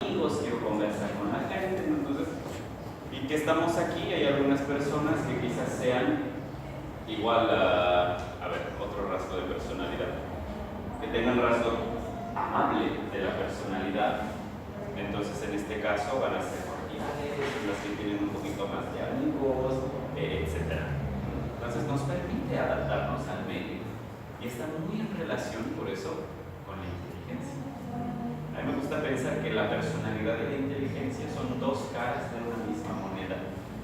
amigos, quiero conversar con la gente, ¿no? Entonces, y que estamos aquí, hay algunas personas que quizás sean igual a ver, otro rasgo de personalidad, que tengan rasgo amable de la personalidad. Entonces, en este caso van a ser cordiales, las que tienen un poquito más de amigos, etc. Entonces, nos permite adaptarnos al medio y está muy en relación, por eso, con la inteligencia. A mí me gusta pensar que la personalidad y la inteligencia son dos caras de una misma moneda.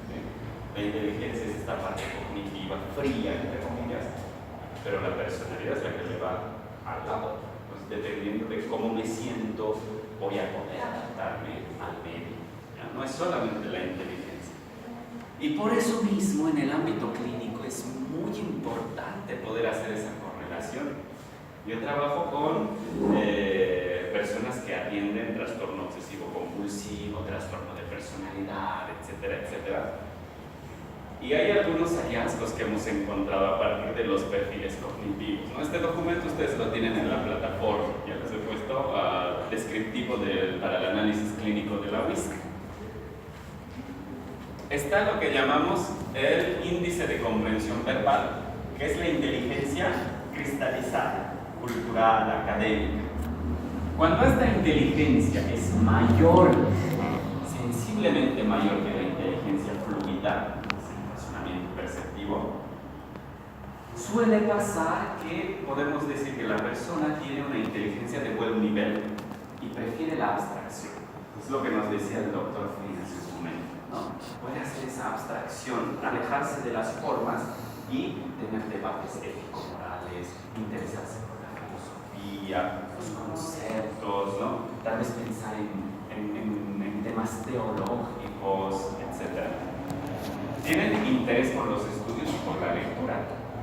¿Sí? La inteligencia es esta parte cognitiva, fría, entre comillas, pero la personalidad es la que le va al lado. Pues, dependiendo de cómo me siento, voy a poder adaptarme al medio. ¿Ya? No es solamente la inteligencia. Y por eso mismo, en el ámbito clínico, es muy importante poder hacer esa correlación. Yo trabajo con personas que atienden trastorno obsesivo compulsivo, trastorno de personalidad, etcétera, etcétera. Y hay algunos hallazgos que hemos encontrado a partir de los perfiles cognitivos, ¿no? Este documento ustedes lo tienen en la plataforma, ya les he puesto descriptivo para el análisis clínico de la WISC. Está lo que llamamos el índice de comprensión verbal, que es la inteligencia cristalizada, cultural, académica. Cuando esta inteligencia es mayor, sensiblemente mayor que la inteligencia fluida, el razonamiento perceptivo, suele pasar que podemos decir que la persona tiene una inteligencia de buen nivel y prefiere la abstracción. Es lo que nos decía el doctor Flynn hace un momento, ¿no? Puede hacer esa abstracción, alejarse de las formas y tener debates ético-morales, interesarse por la filosofía, los conceptos, ¿no? Tal vez pensar en temas teológicos, etc. Tienen interés por los estudios y por la lectura,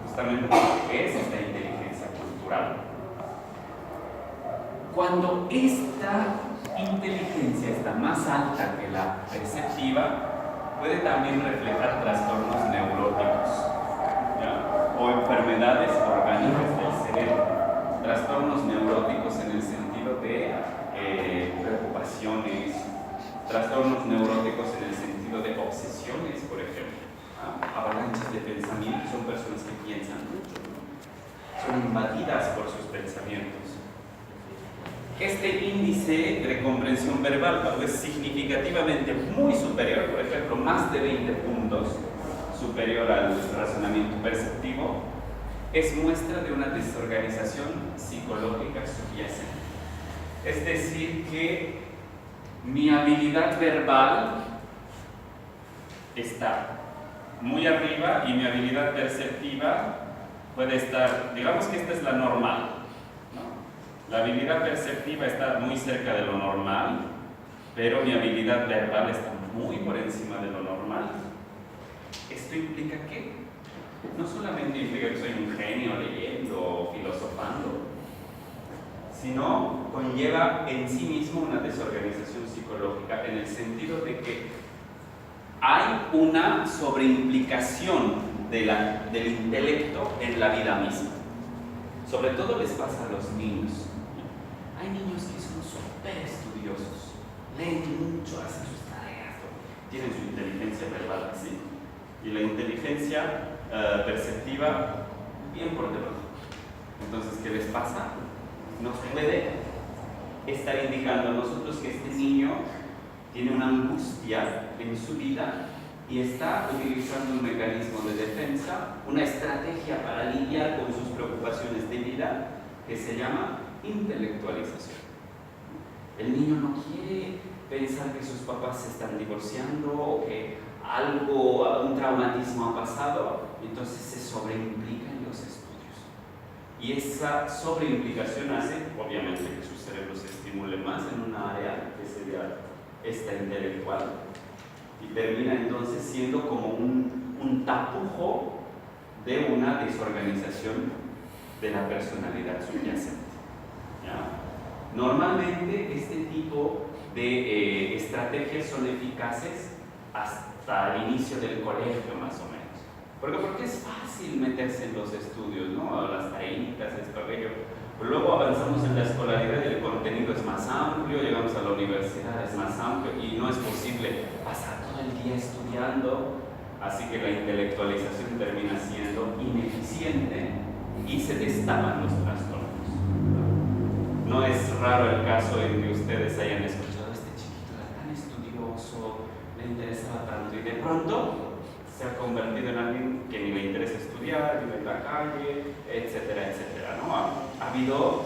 justamente porque es esta inteligencia cultural. Cuando esta inteligencia está más alta que la perceptiva, puede también reflejar trastornos neuróticos, ¿ya? O enfermedades orgánicas del cerebro. Trastornos neuróticos en el sentido de preocupaciones, trastornos neuróticos en el sentido de obsesiones, por ejemplo, avalanchas de pensamientos. Son personas que piensan mucho, ¿no? Son invadidas por sus pensamientos. Este índice de comprensión verbal, cuando es significativamente muy superior, por ejemplo, más de 20 puntos superior al razonamiento perceptivo, es muestra de una desorganización psicológica subyacente. Es decir, que mi habilidad verbal está muy arriba y mi habilidad perceptiva puede estar, digamos que esta es la normal, ¿no? La habilidad perceptiva está muy cerca de lo normal, pero mi habilidad verbal está muy por encima de lo normal. ¿Esto implica qué? No solamente implica que soy un genio leyendo o filosofando, sino conlleva en sí mismo una desorganización psicológica, en el sentido de que hay una sobreimplicación del intelecto en la vida misma. Sobre todo les pasa a los niños. Hay niños que son súper estudiosos, leen mucho, hacen sus tareas, tienen su inteligencia verbal así, y la inteligencia perceptiva bien por debajo. Entonces, ¿qué les pasa? Nos puede estar indicando a nosotros que este niño tiene una angustia en su vida y está utilizando un mecanismo de defensa, una estrategia para lidiar con sus preocupaciones de vida que se llama intelectualización. El niño no quiere pensar que sus papás se están divorciando o que un traumatismo ha pasado, entonces se sobreimplica en los estudios. Y esa sobreimplicación hace, obviamente, que su cerebro se estimule más en una área que sería esta intelectual y termina entonces siendo como un tapujo de una desorganización de la personalidad subyacente. ¿Ya? Normalmente este tipo de estrategias son eficaces hasta el inicio del colegio, más o menos. Porque es fácil meterse en los estudios, ¿no? A las tareitas, esto, aquello. Luego avanzamos en la escolaridad y el contenido es más amplio, llegamos a la universidad, es más amplio y no es posible pasar todo el día estudiando, así que la intelectualización termina siendo ineficiente y se destapan los trastornos. No es raro el caso en que ustedes hayan escuchado: este chiquito era tan estudioso, le interesaba tanto, y de pronto se ha convertido en alguien que ni le interesa estudiar, vive en la calle, etcétera, etcétera, ¿no?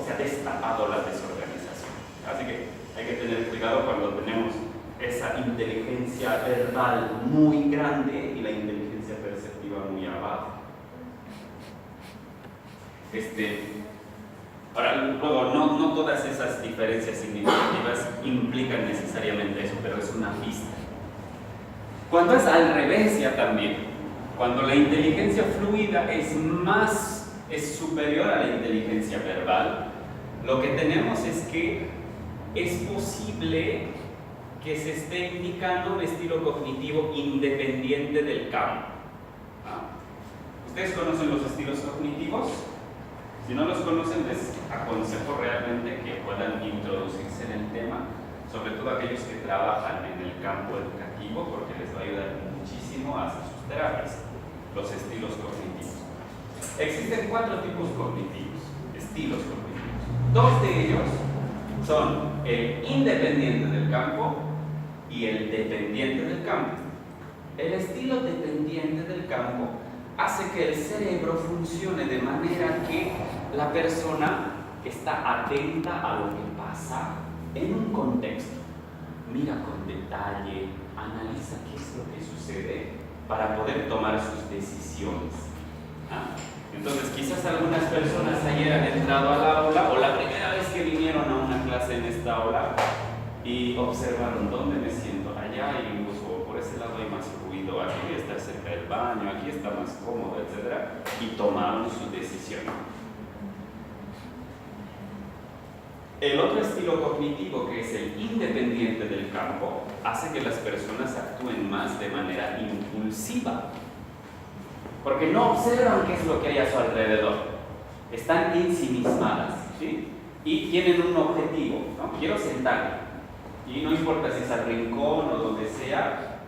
Se ha destapado la desorganización. Así que hay que tener cuidado cuando tenemos esa inteligencia verbal muy grande y la inteligencia perceptiva muy abajo. Ahora, luego, no todas esas diferencias significativas implican necesariamente eso, pero es una pista. Cuando es al revés ya también, cuando la inteligencia fluida es superior a la inteligencia verbal, lo que tenemos es que es posible que se esté indicando un estilo cognitivo independiente del campo. ¿Ustedes conocen los estilos cognitivos? Si no los conocen, les aconsejo realmente que puedan introducirse en el tema, sobre todo aquellos que trabajan en el campo educativo, porque les va a ayudar muchísimo a hacer sus terapias, los estilos cognitivos. Existen 4 tipos cognitivos, estilos cognitivos. 2 de ellos son el independiente del campo y el dependiente del campo. El estilo dependiente del campo hace que el cerebro funcione de manera que la persona está atenta a lo que pasa en un contexto, mira con detalle, analiza qué es lo que sucede para poder tomar sus decisiones. Entonces, quizás algunas personas ayer han entrado al aula o la primera vez que vinieron a una clase en esta aula y observaron dónde me siento, allá y incluso por ese lado hay más ruido, aquí está cerca del baño, aquí está más cómodo, etc. Y tomaron su decisión. El otro estilo cognitivo, que es el independiente del campo, hace que las personas actúen más de manera impulsiva, porque no observan qué es lo que hay a su alrededor, están ensimismadas, ¿sí? Y tienen un objetivo, ¿no? Quiero sentarme, y no importa si es al rincón o donde sea,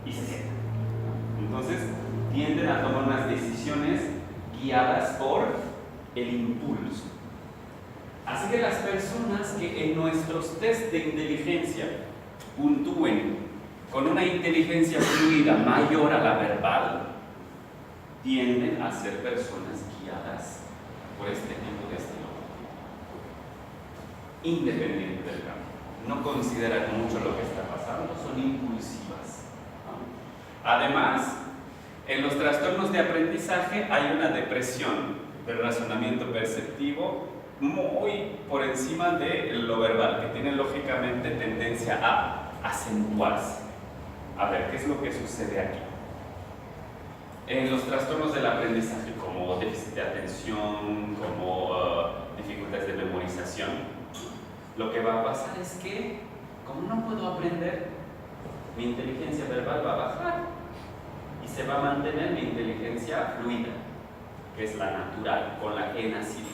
y se sientan. Entonces tienden a tomar unas decisiones guiadas por el impulso. Así que las personas que en nuestros test de inteligencia puntúen con una inteligencia fluida mayor a la verbal, tienden a ser personas guiadas por este tipo de estilo, independiente del campo. No consideran mucho lo que está pasando, son impulsivas, ¿no? Además, en los trastornos de aprendizaje hay una depresión del razonamiento perceptivo muy por encima de lo verbal, que tiene lógicamente tendencia a acentuarse. A ver, ¿qué es lo que sucede aquí? En los trastornos del aprendizaje, como déficit de atención, como dificultades de memorización, lo que va a pasar es que, como no puedo aprender, mi inteligencia verbal va a bajar y se va a mantener mi inteligencia fluida, que es la natural, con la que he nacido.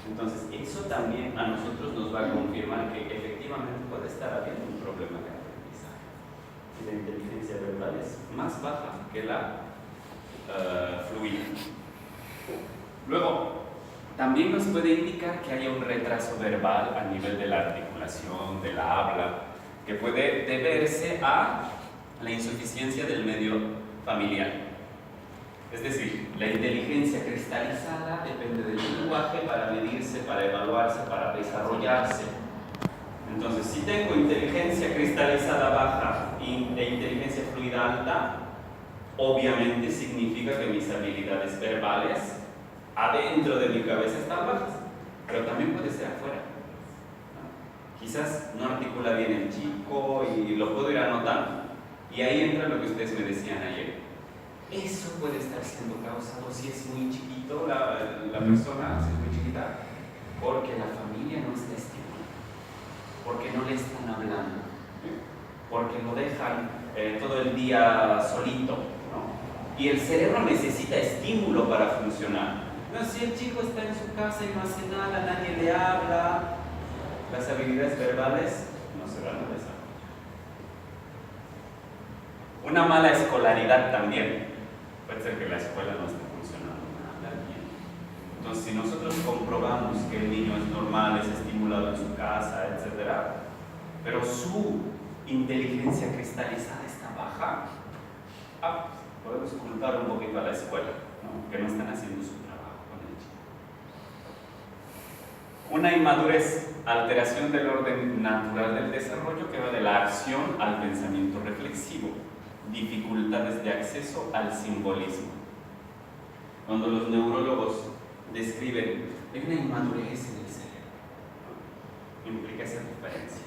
Entonces, eso también a nosotros nos va a confirmar que efectivamente puede estar habiendo un problema de aprendizaje. Si la inteligencia verbal es más baja que la fluida. Luego, también nos puede indicar que haya un retraso verbal a nivel de la articulación, de la habla, que puede deberse a la insuficiencia del medio familiar. Es decir, la inteligencia cristalizada depende del lenguaje para medirse, para evaluarse, para desarrollarse. Entonces, si tengo inteligencia cristalizada baja e inteligencia fluida alta, obviamente significa que mis habilidades verbales adentro de mi cabeza están bajas, pero también puede ser afuera, ¿no? Quizás no articula bien el chico y lo puedo ir anotando. Y ahí entra lo que ustedes me decían ayer. Eso puede estar siendo causado si es muy chiquito la persona, si es muy chiquita, porque la familia no está estimulando, porque no le están hablando, porque lo dejan todo el día solito, ¿no? Y el cerebro necesita estímulo para funcionar. No, si el chico está en su casa y no hace nada, nadie le habla, las habilidades verbales no se van a desarrollar. Una mala escolaridad también. Puede ser que la escuela no esté funcionando nada bien. Entonces, si nosotros comprobamos que el niño es normal, es estimulado en su casa, etc., pero su inteligencia cristalizada está baja, podemos culpar un poquito a la escuela, ¿no? Que no están haciendo su trabajo con el chico. Una inmadurez, alteración del orden natural del desarrollo que va de la acción al pensamiento reflexivo. Dificultades de acceso al simbolismo. Cuando los neurólogos describen, hay una inmadurez en el cerebro, ¿no? Implica esa diferencia.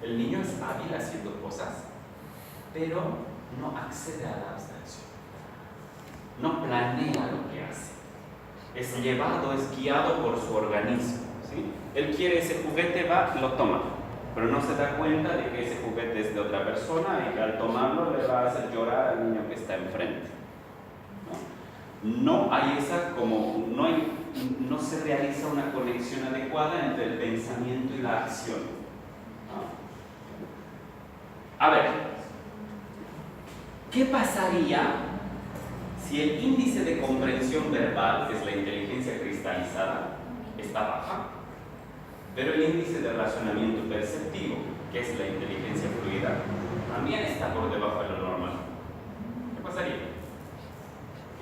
El niño es hábil haciendo cosas, pero no accede a la abstracción, no planea lo que hace, es llevado, es guiado por su organismo, ¿sí? Él quiere ese juguete, va, lo toma, pero no se da cuenta de que ese juguete es de otra persona y que al tomarlo le va a hacer llorar al niño que está enfrente, ¿no? No hay esa como, no se realiza una conexión adecuada entre el pensamiento y la acción, ¿no? A ver, ¿qué pasaría si el índice de comprensión verbal, que es la inteligencia cristalizada, está baja, pero el índice de razonamiento perceptivo, que es la inteligencia fluida, también está por debajo de lo normal? ¿Qué pasaría?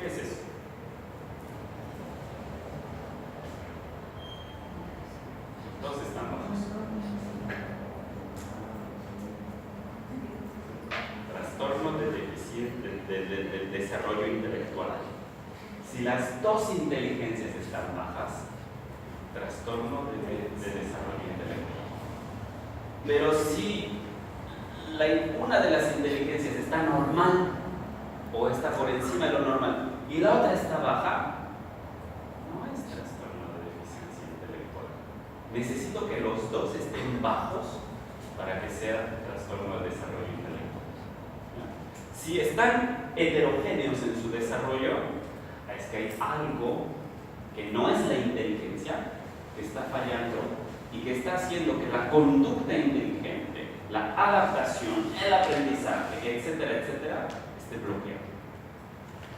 ¿Qué es eso? Todos están bajos. Trastorno del desarrollo intelectual. Si las dos inteligencias están bajas, trastorno de desarrollo intelectual. Pero si una de las inteligencias está normal o está por encima de lo normal y la otra está baja, no es trastorno de deficiencia intelectual. Necesito que los dos estén bajos para que sea trastorno de desarrollo intelectual. Si están heterogéneos en su desarrollo, es que hay algo que no es la inteligencia, que está fallando y que está haciendo que la conducta inteligente, la adaptación, el aprendizaje, etcétera, etcétera, esté bloqueado.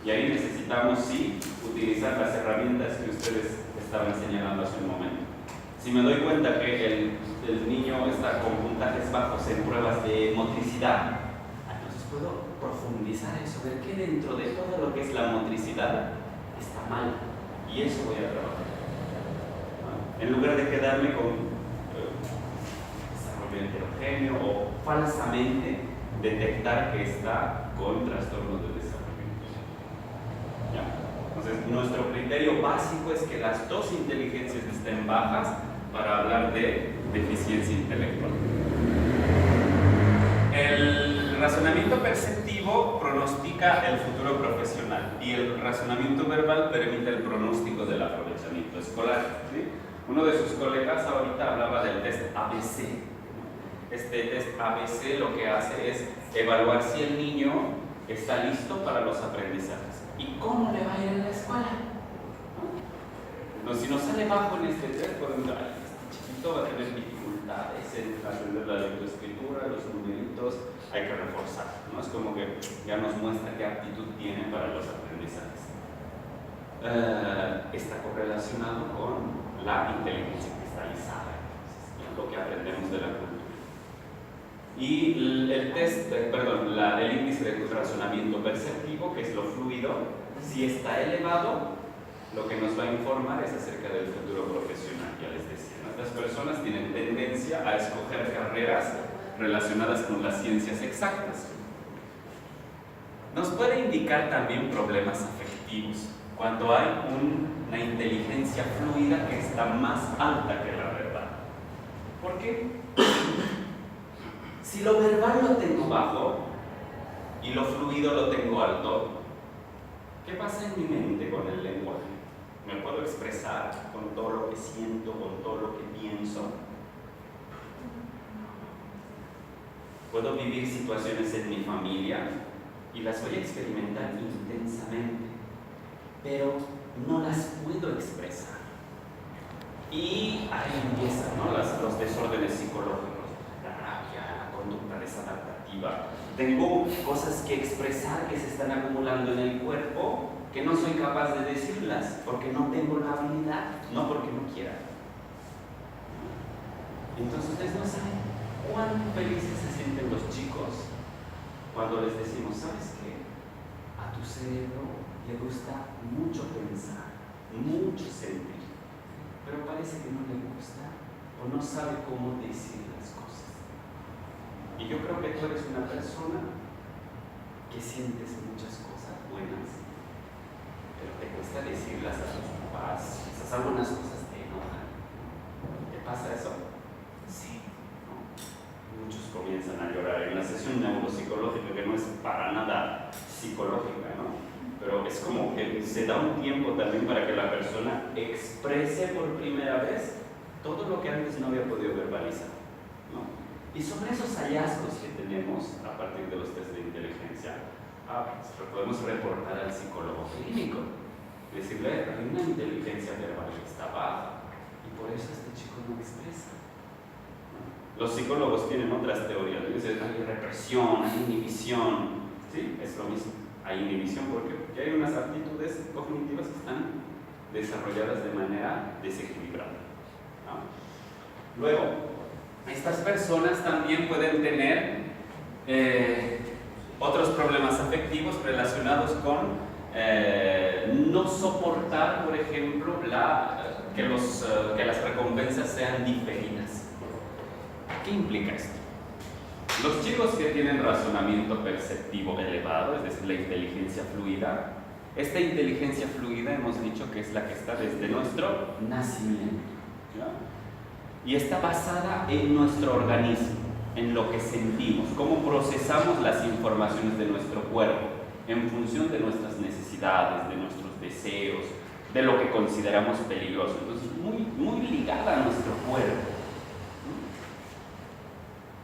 Y ahí necesitamos, sí, utilizar las herramientas que ustedes estaban señalando hace un momento. Si me doy cuenta que el niño está con puntajes bajos en pruebas de motricidad, entonces puedo profundizar eso, ver que dentro de todo lo que es la motricidad está mal, y eso voy a trabajar. En lugar de quedarme con desarrollo heterogéneo o falsamente detectar que está con trastornos de desarrollo intelectual. ¿Ya? Entonces, nuestro criterio básico es que las dos inteligencias estén bajas para hablar de deficiencia intelectual. El razonamiento perceptivo pronostica el futuro profesional y el razonamiento verbal permite el pronóstico del aprovechamiento escolar, ¿sí? Uno de sus colegas ahorita hablaba del test ABC. Este test ABC lo que hace es evaluar si el niño está listo para los aprendizajes y cómo le va a ir en la escuela. Entonces, si nos sale bajo en este test, podemos decir, este chiquito va a tener dificultades en aprender la lectoescritura, los numeritos, hay que reforzar, ¿no? Es como que ya nos muestra qué aptitud tiene para los aprendizajes. Está correlacionado con la inteligencia cristalizada, lo que aprendemos de la cultura. Y el índice de razonamiento perceptivo, que es lo fluido, si está elevado, lo que nos va a informar es acerca del futuro profesional. Ya les decía, nuestras personas tienen tendencia a escoger carreras relacionadas con las ciencias exactas. Nos puede indicar también problemas afectivos cuando hay una inteligencia fluida que está más alta que la verbal. ¿Por qué? Si lo verbal lo tengo bajo y lo fluido lo tengo alto, ¿qué pasa en mi mente con el lenguaje? ¿Me puedo expresar con todo lo que siento, con todo lo que pienso? Puedo vivir situaciones en mi familia y las voy a experimentar intensamente, pero no las puedo expresar. Y ahí empiezan, ¿no? Los desórdenes psicológicos, la rabia, la conducta desadaptativa. Tengo cosas que expresar que se están acumulando en el cuerpo que no soy capaz de decirlas porque no tengo la habilidad, no porque no quiera. Entonces ustedes no saben cuán felices se sienten los chicos cuando les decimos, ¿sabes qué? A tu cerebro le gusta mucho pensar, mucho sentir, pero parece que no le gusta o no sabe cómo decir las cosas. Y yo creo que tú eres una persona que sientes muchas cosas buenas, pero te cuesta decirlas a tus papás. Quizás algunas cosas te enojan. ¿Te pasa eso? Sí, ¿no? Muchos comienzan a llorar en la sesión neuropsicológica, que no es para nada psicológica, ¿no? Pero es como que se da un tiempo también para que la persona exprese por primera vez todo lo que antes no había podido verbalizar, ¿no? Y sobre esos hallazgos que tenemos a partir de los test de inteligencia, podemos reportar al psicólogo clínico, decirle, hay una inteligencia verbal que está baja y por eso este chico no expresa. Los psicólogos tienen otras teorías, dicen, hay represión, hay inhibición, ¿sí? Es lo mismo, hay inhibición porque hay unas aptitudes cognitivas que están desarrolladas de manera desequilibrada, ¿no? Luego, estas personas también pueden tener otros problemas afectivos relacionados con no soportar, por ejemplo, que las recompensas sean diferidas. ¿Qué implica esto? Los chicos que tienen razonamiento perceptivo elevado, es decir, la inteligencia fluida, esta inteligencia fluida hemos dicho que es la que está desde nuestro nacimiento, ¿ya? Y está basada en nuestro organismo, en lo que sentimos, cómo procesamos las informaciones de nuestro cuerpo en función de nuestras necesidades, de nuestros deseos, de lo que consideramos peligroso. Entonces, muy ligada a nuestro cuerpo.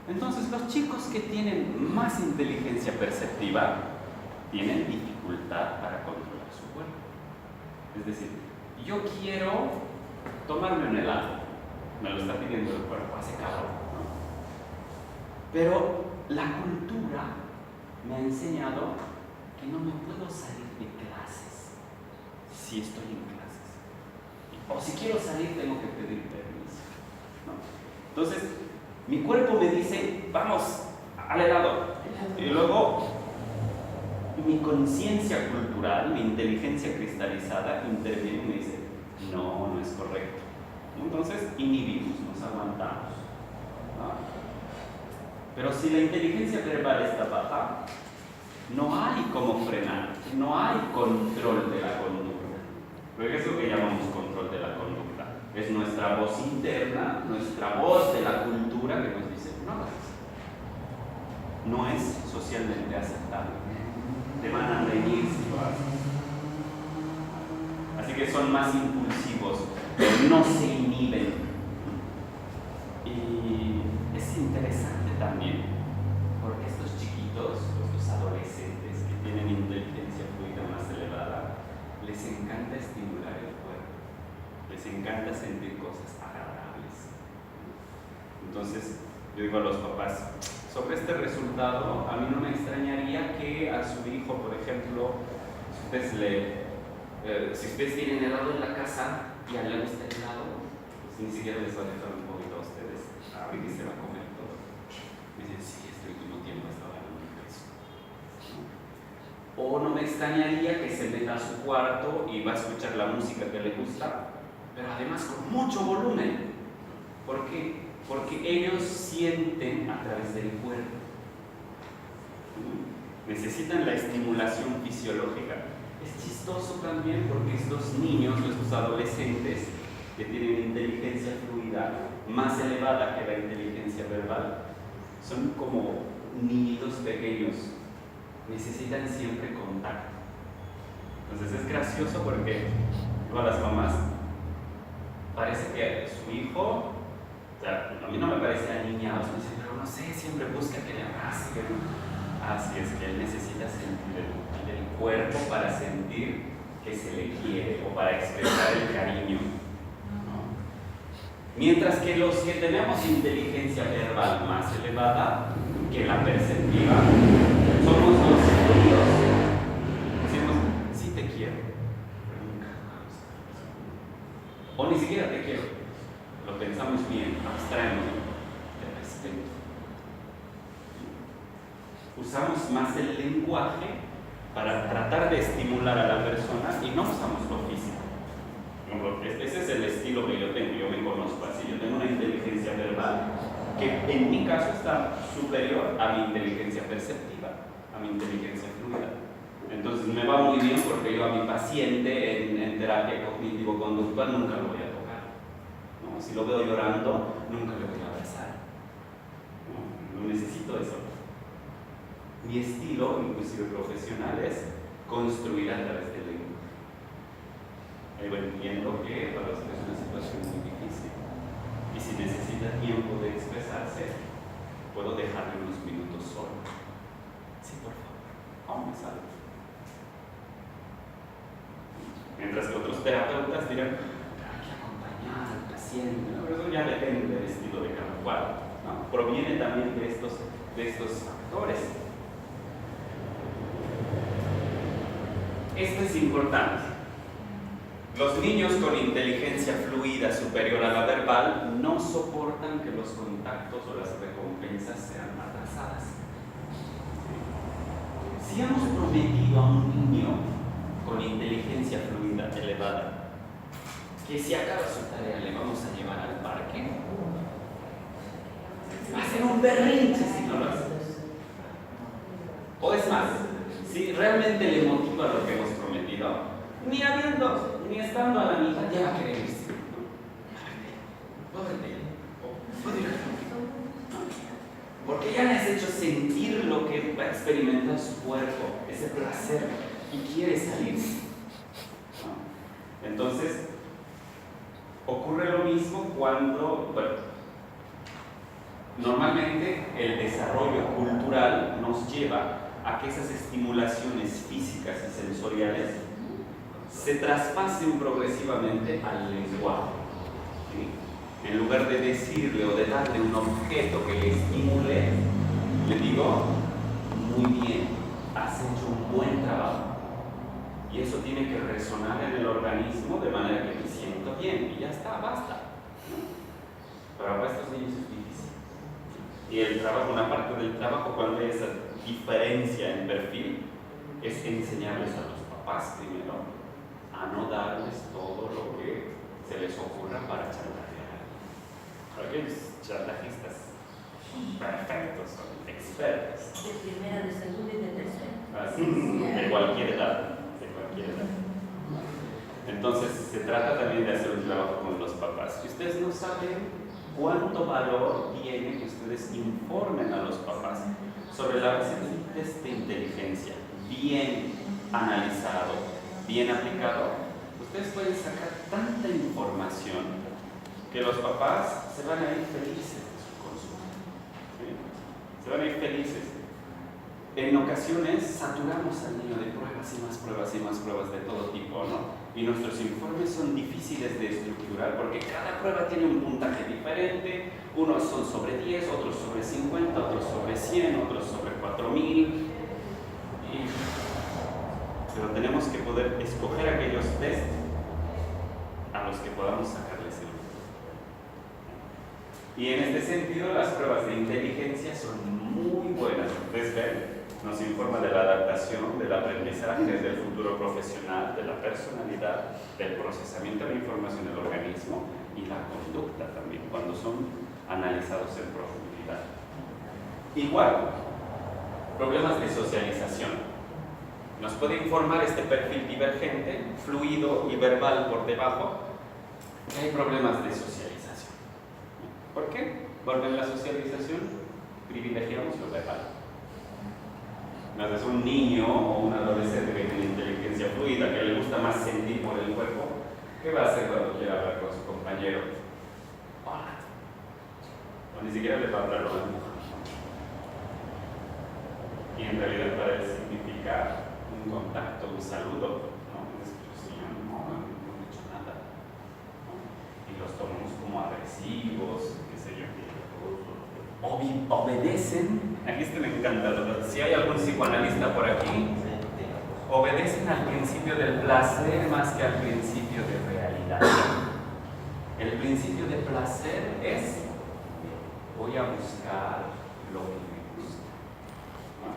Entonces, los chicos que tienen más inteligencia perceptiva tienen dificultad para controlar su cuerpo. Es decir, yo quiero tomarme un helado, me lo está pidiendo el cuerpo, hace calor, ¿no? Pero la cultura me ha enseñado que no me puedo salir de clases si estoy en clases. O si quiero salir tengo que pedir permiso, ¿no? Entonces, mi cuerpo me dice, vamos al helado. Y luego, mi conciencia cultural, mi inteligencia cristalizada interviene y me dice, no es correcto. Entonces, inhibimos, nos aguantamos, ¿no? Pero si la inteligencia verbal está baja, no hay cómo frenar, no hay control de la conducta. Porque es lo que llamamos control de la conducta. Es nuestra voz interna, nuestra voz de la cultura que nos dice, no es socialmente aceptable. Te van a reñir si lo haces. Así que son más impulsivos, no se inhiben. Y es interesante también, porque estos chiquitos, los adolescentes que tienen inteligencia fluida más elevada, les encanta estimular el cuerpo, les encanta sentir cosas agradables. Entonces, yo digo a los papás, sobre este resultado, a mí no me extrañaría que a su hijo, por ejemplo, si ustedes tienen helado en la casa y a él le gusta el helado, pues ni siquiera les va a dejar un poquito a ustedes, a ver que se va a comer todo. Me dicen, sí, este último tiempo estaba en un peso. O no me extrañaría que se meta a su cuarto y va a escuchar la música que le gusta, pero además con mucho volumen. ¿Por qué? Porque ellos sienten a través del cuerpo. Necesitan la estimulación fisiológica. Es chistoso también porque estos niños, estos adolescentes que tienen inteligencia fluida más elevada que la inteligencia verbal, son como niñitos pequeños, necesitan siempre contacto. Entonces es gracioso porque a las mamás parece que su hijo, o sea, a mí no me parece aniñado, pero no sé, siempre busca que le abrace. Así es que él necesita sentir el cuerpo para sentir que se le quiere o para expresar el cariño, ¿no? Mientras que los que tenemos inteligencia verbal más elevada que la perceptiva, somos los fríos. Decimos, sí te quiero, pero nunca más. O ni siquiera te quiero. Lo pensamos bien, abstraemos de respeto. Usamos más el lenguaje para tratar de estimular a la persona y no usamos lo físico. Ese es el estilo que yo tengo, yo me conozco así. Yo tengo una inteligencia verbal que en mi caso está superior a mi inteligencia perceptiva, a mi inteligencia fluida. Entonces me va muy bien porque yo a mi paciente en terapia cognitivo-conductual nunca lo voy a tocar, ¿no? Si lo veo llorando, nunca le voy a abrazar, ¿no? No necesito eso. Mi estilo, inclusive profesional, es construir a través del lenguaje. Entiendo que para usted es una situación muy difícil y si necesita tiempo de expresarse, puedo dejarle unos minutos solo. Sí, por favor, aún me salgo. Mientras que otros terapeutas dirán, hay que acompañar al paciente, ¿no? Pero eso ya depende del estilo de cada cual, ¿no? Proviene también de estos factores. Esto es importante. Los niños con inteligencia fluida superior a la verbal no soportan que los contactos o las recompensas sean atrasadas. Si hemos prometido a un niño con inteligencia fluida elevada que si acaba su tarea le vamos a llevar al parque, va a ser un berrinche si no lo hace. O es más, si realmente le motiva lo que hemos prometido, ni estando a la mitad ya va a querer irse. Porque ya le has hecho sentir lo que va a experimentar su cuerpo, ese placer, y quiere salirse. Entonces, ocurre lo mismo cuando, normalmente el desarrollo cultural nos lleva a que esas estimulaciones físicas y sensoriales se traspasen progresivamente al lenguaje. ¿Sí? En lugar de decirle o de darle un objeto que le estimule, le digo, muy bien, has hecho un buen trabajo. Y eso tiene que resonar en el organismo de manera que me siento bien. Y ya está, basta. Pero para estos niños es difícil. Y el trabajo, una parte del trabajo, cuando hay esa diferencia en perfil, es enseñarles a los papás primero a no darles todo lo que se les ocurra para chantajear. Aquellos chantajistas perfectos, son expertos. De primera, de segunda y de tercera. De cualquier edad. Entonces se trata también de hacer un trabajo con los papás. Si ustedes no saben cuánto valor tiene que ustedes informen a los papás sobre la base de un test de inteligencia bien analizado, bien aplicado, ustedes pueden sacar tanta información que los papás se van a ir felices de su consulta. ¿Sí? Se van a ir felices. En ocasiones saturamos al niño de pruebas y más pruebas y más pruebas de todo tipo, ¿no? Y nuestros informes son difíciles de estructurar porque cada prueba tiene un puntaje diferente. Unos son sobre 10, otros sobre 50, otros sobre 100, otros sobre 4000. Pero tenemos que poder escoger aquellos test a los que podamos sacarles el punto. Y en este sentido, las pruebas de inteligencia son muy buenas. Ustedes ven, nos informa de la adaptación, del aprendizaje, del futuro profesional, de la personalidad, del procesamiento de la información del organismo y la conducta también, cuando son analizados en profundidad. Igual, problemas de socialización. Nos puede informar este perfil divergente, fluido y verbal por debajo, que hay problemas de socialización. ¿Por qué? Porque en la socialización privilegiamos lo verbal. Entonces, un niño o un adolescente que tiene inteligencia fluida, que le gusta más sentir por el cuerpo, ¿qué va a hacer cuando quiera hablar con su compañero? Hola. O ni siquiera le va a hablar, lo empuja. Y en realidad para él significa un contacto, un saludo, ¿no? comprensivos, qué sé yo. Obedecen, aquí este me encanta, si hay algún psicoanalista por aquí, obedecen al principio del placer más que al principio de realidad. El principio de placer es, voy a buscar lo que me gusta. ¿No?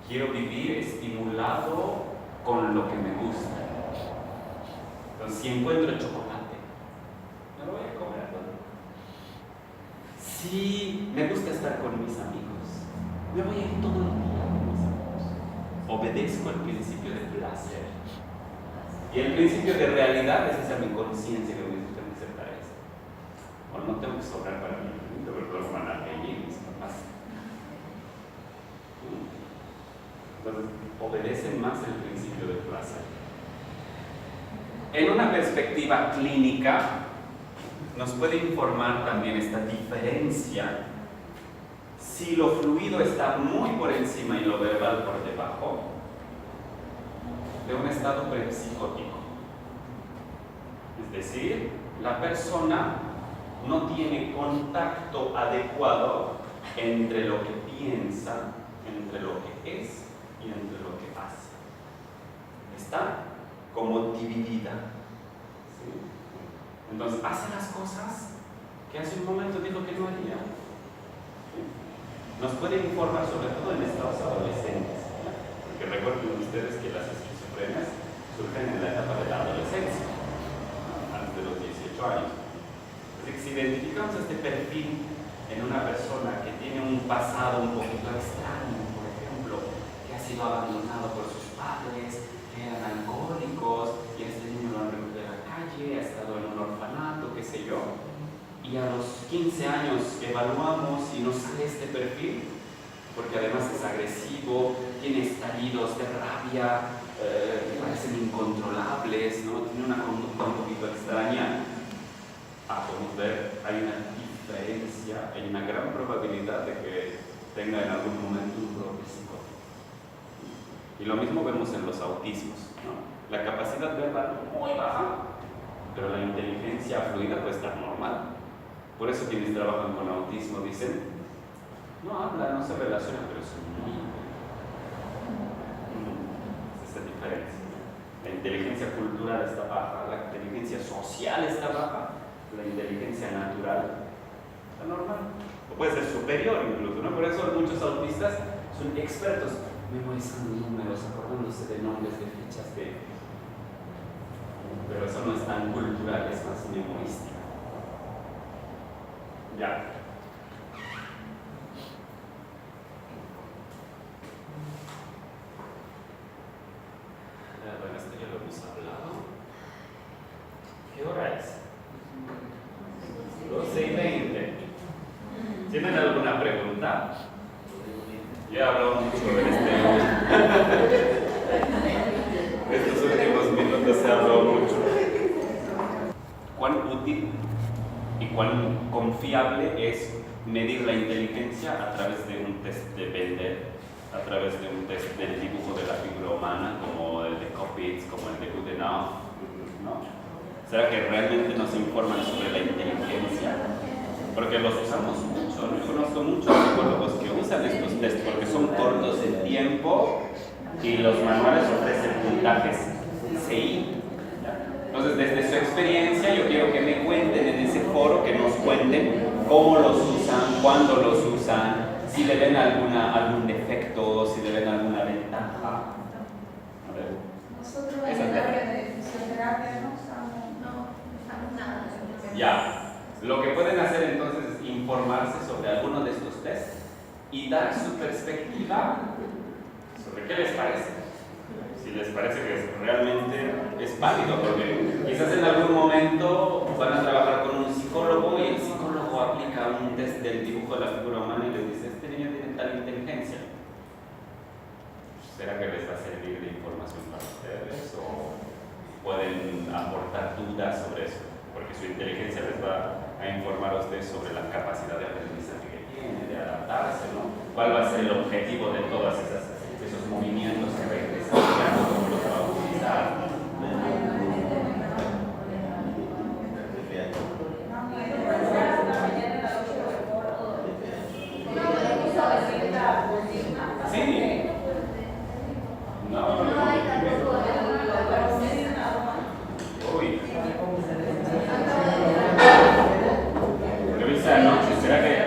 Quiero vivir estimulado con lo que me gusta. Entonces, si encuentro chocolate, me lo voy a comer todo. Si me gusta estar con mis amigos, me voy a ir todo el día con mis amigos. Obedezco el principio de placer. Y el principio de realidad es esa mi conciencia que me gusta aceptar eso. O no tengo que sobrar para mí, de verdad lo van a reír mis papás. Entonces, obedecen más el principio de placer. En una perspectiva clínica, nos puede informar también esta diferencia si lo fluido está muy por encima y lo verbal por debajo de un estado prepsicótico. Es decir, la persona no tiene contacto adecuado entre lo que piensa, entre lo que es y entre lo que hace. Está como dividida. ¿Sí? Entonces hace las cosas que hace un momento dijo que no haría. ¿Sí? Nos puede informar sobre todo en estados adolescentes, ¿no? Porque recuerden ustedes que las esquizofrenias surgen en la etapa de la adolescencia, ¿no? Antes de los 18 años. Así que si identificamos este perfil en una persona que tiene un pasado un poquito extraño, por ejemplo, que ha sido abandonado por sus padres, que eran alcohólicos, y a este niño lo han recogido de la calle, ha estado en un orfanato, qué sé yo, y a los 15 años evaluamos y nos sale este perfil, porque además es agresivo, tiene estallidos de rabia, parecen incontrolables, ¿no? Tiene una conducta un poquito extraña. Podemos ver, hay una diferencia, hay una gran probabilidad de que tenga en algún momento un brote psicótico. Y lo mismo vemos en los autismos, ¿no? La capacidad verbal muy baja, pero la inteligencia fluida puede estar normal. Por eso quienes trabajan con autismo dicen, no habla, no se relaciona, pero es muy es esa diferencia. La inteligencia cultural está baja, la inteligencia social está baja, la inteligencia natural está normal, o puede ser superior incluso, ¿no? Por eso muchos autistas son expertos memorizando números, acordándose de nombres, de fechas, pero eso no es tan cultural, es más memorístico. Ya. Bueno, esto ya lo hemos hablado. ¿Qué hora es? 12:20. ¿Tienen alguna pregunta? Yo he hablado mucho en estos últimos minutos he hablado mucho. ¿Cuán útil y cuán confiable es medir la inteligencia a través de un test de Bender, a través de un test del dibujo de la figura humana, como el de Kopitz, como el de Goodenough, ¿no? ¿Será que realmente nos informan sobre la inteligencia? Porque los usamos mucho, ¿no? Yo conozco muchos psicólogos que usan estos tests porque son cortos en tiempo y los manuales ofrecen puntajes CI. Entonces, desde su experiencia, yo quiero que me cuenten en ese foro, que nos cuenten cómo los usan, cuándo los usan, si le ven algún defecto, si le ven alguna ventaja. A ver. Nosotros en el área de fisioterapia no usamos nada. Ya. Lo que pueden hacer entonces es informarse sobre alguno de estos tests y dar su perspectiva sobre qué les parece. Si les parece que realmente es válido, porque quizás en algún momento van a trabajar con un psicólogo y el psicólogo aplica un test del dibujo de la figura humana y les dice, este niño tiene tal inteligencia. ¿Será que les va a servir de información para ustedes o pueden aportar dudas sobre eso? Porque su inteligencia les va a informar a ustedes sobre la capacidad de aprendizaje que tiene, de adaptarse, ¿no? ¿Cuál va a ser el objetivo de todos esos movimientos que regresan? ¿Cómo los va a utilizar? No, No hay tampoco uy. Revisa, ¿no? ¿Será que